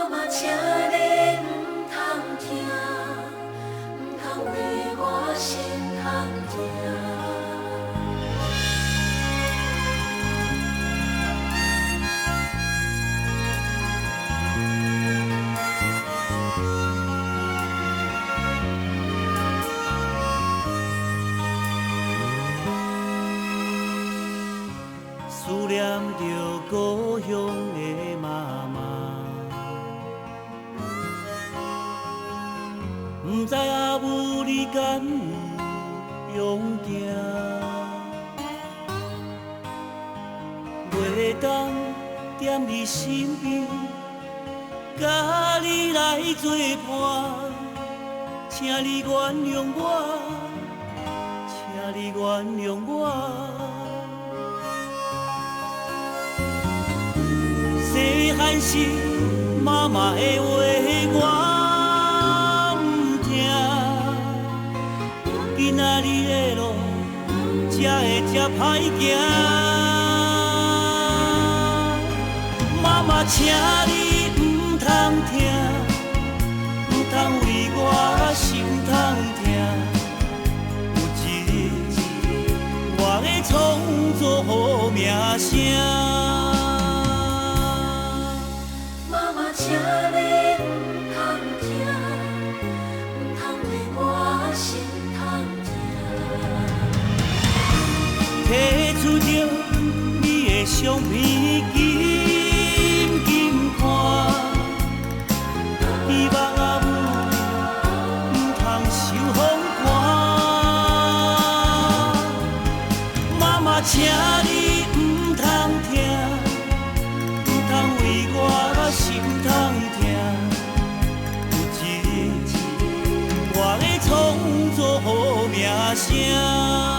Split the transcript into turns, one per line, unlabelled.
妈，请你唔通听，唔通为我心痛痛。
思念着故乡的妈妈，不知阿母你敢有勇行？袂当踮你身边，甲你来作伴，请你原谅我，请你原谅我。细汉时，妈妈的话我唔听，今仔日的路才会这歹行。妈妈，请你唔通听，唔通为我心痛痛。有一日，我会创作好名声。
请你唔通听，唔通为我心痛痛。
提出着你的相片，紧紧看，希望阿母唔通受风寒。妈妈，请你唔通听，唔通为我心痛痛。有一日，我会创作好名声。